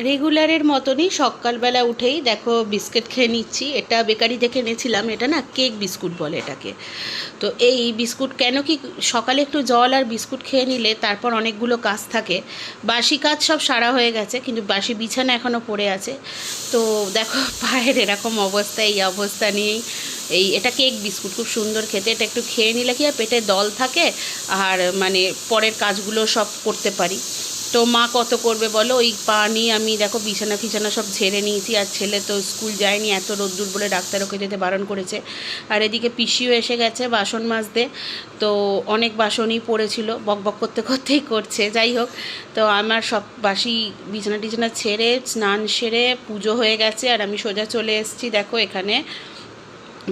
রেগুলারের মতনই সকালবেলা উঠেই দেখো বিস্কিট খেয়ে নিচ্ছি। এটা বেকারি থেকে এনেছিলাম, এটা না কেক বিস্কুট বলে এটাকে। তো এই বিস্কুট কেন কি, সকালে একটু জল আর বিস্কুট খেয়ে নিলে তারপর অনেকগুলো কাজ থাকে, বাসি কাজ সব সারা হয়ে গেছে কিন্তু বাসি বিছানা এখনও পড়ে আছে। তো দেখো পায়ের এরকম অবস্থা, এই অবস্থা নিয়েই এটা কেক বিস্কুট, খুব সুন্দর খেতে। এটা একটু খেয়ে নিলে কি আর পেটে দল থাকে, আর মানে পরের কাজগুলো সব করতে পারি। তো মা কত করবে বলো, ওই পা নিয়ে আমি দেখো বিছানা ফিছানা সব ঝেড়ে নিয়েছি। আর ছেলে তো স্কুল যায়নি, এত রোদ্দুর বলে ডাক্তার ওকে যেতে বারণ করেছে। আর এদিকে পিসিও এসে গেছে বাসন মাজতে, তো অনেক বাসনই পড়েছিল, বক বক করতে করতেই করছে। যাই হোক, তো আমার সব বাসি বিছানা টিছানা ছেড়ে স্নান সেরে পুজো হয়ে গেছে, আর আমি সোজা চলে এসেছি দেখো এখানে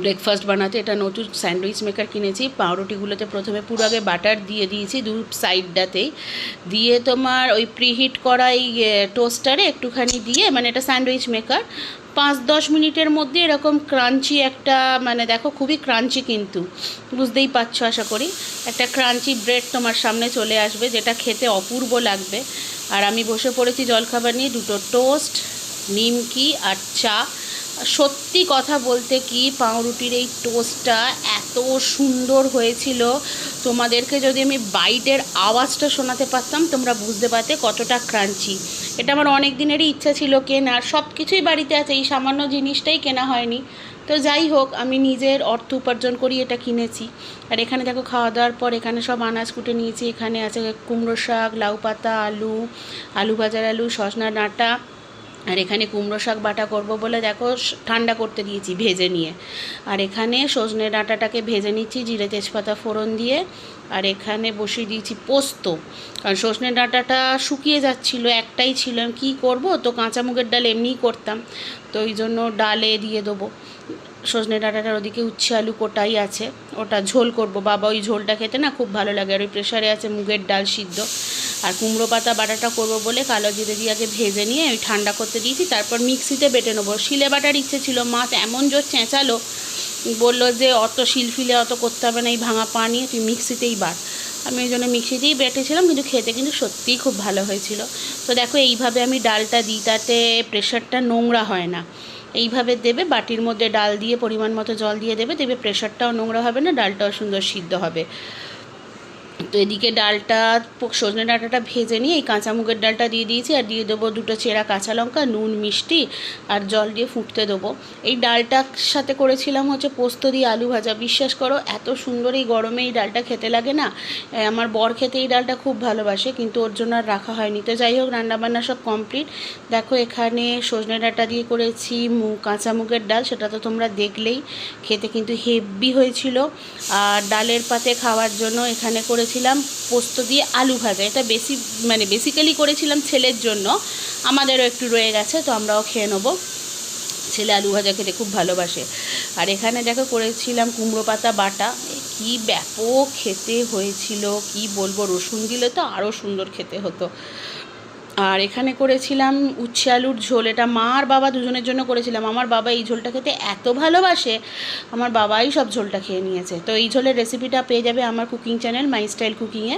ব্রেকফাস্ট বানাতে। এটা নতুন স্যান্ডউইচ মেকার কিনেছি। পাউরুটিগুলোতে প্রথমে পুরো আগে বাটার দিয়ে দিয়েছি দু সাইডটাতেই, দিয়ে তোমার ওই প্রিহিট করা এই টোস্টারে একটুখানি দিয়ে, মানে এটা স্যান্ডউইচ মেকার, 5-10 মিনিটের মধ্যে এরকম ক্রাঞ্চি একটা, মানে দেখো খুবই ক্রাঞ্চি, কিন্তু বুঝতেই পারছো আশা করি, একটা ক্রাঞ্চি ব্রেড তোমার সামনে চলে আসবে, যেটা খেতে অপূর্ব লাগবে। আর আমি বসে পড়েছি জলখাবার নিয়ে, দুটো টোস্ট, নিমকি আর চা। সত্যি কথা বলতে কি, পাউরুটির এই টোস্টটা এত সুন্দর হয়েছিল, তোমাদেরকে যদি আমি বাইটের আওয়াজটা শোনাতে পারতাম তোমরা বুঝতে পারতে কতটা ক্রাঞ্চি। এটা আমার অনেক দিনেরই ইচ্ছা ছিল কেনার, সব কিছুই বাড়িতে আছে, এই সামান্য জিনিসটাই কেনা হয়নি। তো যাই হোক, আমি নিজের অর্থ উপার্জন করি এটা কিনেছি। আর এখানে দেখো খাওয়া দাওয়ার পর এখানে সব আনাজ কুটে নিয়েছি। এখানে আছে কুমড়ো শাক, লাউ পাতা, আলু, আলু ভাজার আলু, সজনা ডাঁটা। আর এখানে কুমড়ো শাক বাটা করব বলে দেখো ঠান্ডা করতে দিয়েছি ভেজে নিয়ে। আর এখানে সজনে ডাঁটাটাকে ভেজে নিচ্ছি জিরে তেজপাতা ফোড়ন দিয়ে। আর এখানে বসিয়ে দিয়েছি পোস্ত, কারণ সজনে ডাঁটাটা শুকিয়ে যাচ্ছিলো, একটাই ছিল, আমি কী করবো, তো কাঁচা মুগের ডাল এমনিই করতাম, তো ওই জন্য ডালে দিয়ে দেবো সজনে ডাঁটাটার। ওদিকে উচ্ছে আলু কোটাই আছে, ওটা ঝোল করব, বাবা ওই ঝোলটা খেতে না খুব ভালো লাগে। আর ওই প্রেশারে আছে মুগের ডাল সিদ্ধ। আর কুমড়ো পাতা বাটাটা করবো বলে কালো জিরে দিয়ে আগে ভেজে নিয়ে ওই ঠান্ডা করতে দিয়েছি, তারপর মিক্সিতে বেটে নেবো। শিলে বাটার ইচ্ছে ছিল, মাছ এমন জোর চেঁচালো, বললো যে অত শিলফিলে অত করতে হবে না, এই ভাঙা পা নিয়ে তুই মিক্সিতেই বাট। আমি ওই জন্য মিক্সিতেই বেটেছিলাম, কিন্তু খেতে কিন্তু সত্যিই খুব ভালো হয়েছিল। তো দেখো এইভাবে আমি ডালটা দিই, তাতে প্রেশারটা নোংরা হয় না। এইভাবে দেবে, বাটির মধ্যে ডাল দিয়ে পরিমাণ মতো জল দিয়ে দেবে, দেখবে প্রেশারটাও নোংরা হবে না, ডালটাও সুন্দর সিদ্ধ হবে। তো এদিকে ডালটা, সজনে ডাঁটাটা ভেজে নিয়ে এই কাঁচা মুগের ডালটা দিয়ে দিয়েছি, আর দিয়ে দেবো দুটো চেরা কাঁচা লঙ্কা, নুন মিষ্টি আর জল দিয়ে ফুটতে দেবো। এই ডালটার সাথে করেছিলাম হচ্ছে পোস্ত দিয়ে আলু ভাজা। বিশ্বাস করো এত সুন্দর এই গরমে এই ডালটা খেতে লাগে না। আমার বর খেতে এই ডালটা খুব ভালোবাসে, কিন্তু ওর জন্য আর রাখা হয়নি। তো যাই হোক, রান্নাবান্না সব কমপ্লিট। দেখো এখানে সজনে ডাঁটা দিয়ে করেছি কাঁচা মুগের ডাল, সেটা তো তোমরা দেখলেই, খেতে কিন্তু হেভি হয়েছিল। আর ডালের পাতে খাওয়ার জন্য এখানে করেছিলাম পোস্ত দিয়ে আলু ভাজা। এটা বেসিক্যালি করেছিলাম ছেলের জন্য, আমাদেরও একটু রয়ে গেছে, তো আমরাও খেয়ে নেবো। ছেলে আলু ভাজা খেতে খুব ভালোবাসে। আর এখানে দেখো করেছিলাম কুমড়ো পাতা বাটা, কি ব্যাপক খেতে হয়েছিল, কি বলবো, রসুন দিলে তো আরও সুন্দর খেতে হতো। আর এখানে করেছিলাম উচ্ছে আলুর ঝোল, এটা মা আর বাবা দুজনের জন্য করেছিলাম। আমার বাবা এই ঝোলটা খেতে এত ভালোবাসে, আমার বাবাই সব ঝোলটা খেয়ে নিয়েছে। তো এই ঝোলের রেসিপিটা পেয়ে যাবে আমার কুকিং চ্যানেল মাই স্টাইল কুকিংয়ে।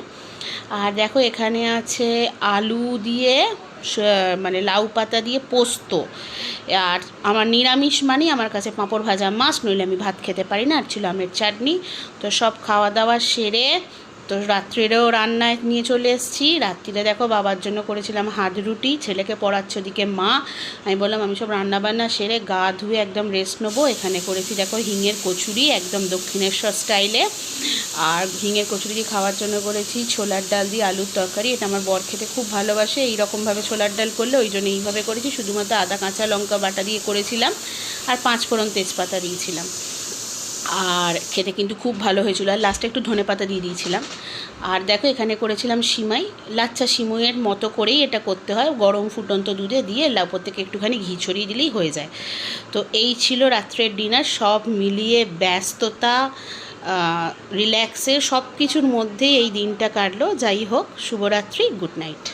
আর দেখো এখানে আছে আলু দিয়ে, মানে লাউ পাতা দিয়ে পোস্ত। আর আমার নিরামিষ মানে আমার কাছে পাঁপড় ভাজা মাছ, নইলে আমি ভাত খেতে পারি না। আর ছিল আমের চাটনি। তো সব খাওয়া দাওয়া সেরে তো রাত্রেরও রান্নায় নিয়ে চলে এসেছি। রাত্রিরে দেখো বাবার জন্য করেছিলাম হাত রুটি, ছেলেকে পড়াচ্ছে ওদিকে মা। আমি বললাম আমি সব রান্নাবান্না সেরে গা ধুয়ে একদম রেস্ট নেবো। এখানে করেছি দেখো হিঙের কচুরি, একদম দক্ষিণেশ্বর স্টাইলে। আর হিঙের কচুরি দিয়ে খাওয়ার জন্য করেছি ছোলার ডাল দিয়ে আলুর তরকারি। এটা আমার বর খেতে খুব ভালোবাসে এইরকমভাবে ছোলার ডাল করলে, ওই জন্য এইভাবে করেছি। শুধুমাত্র আদা কাঁচা লঙ্কা বাটা দিয়ে করেছিলাম, আর 5 ফোড়ন তেজপাতা দিয়েছিলাম। আর খেতে কিন্তু খুব ভালো হয়েছিল, আর লাস্টে একটু ধনেপাতা দিয়ে দিয়েছিলাম। আর দেখো এখানে করেছিলাম সিমাই, লাচ্ছা সিমুইয়ের মতো করেই এটা করতে হয়, গরম ফুটন্ত দুধে দিয়ে ওপর থেকে একটুখানি ঘি ছড়িয়ে দিলেই হয়ে যায়। তো এই ছিল রাত্রের ডিনার, সব মিলিয়ে ব্যস্ততা, রিল্যাক্সে সব কিছুর মধ্যেই এই দিনটা কাটলো। যাই হোক, শুভরাত্রি, গুড নাইট।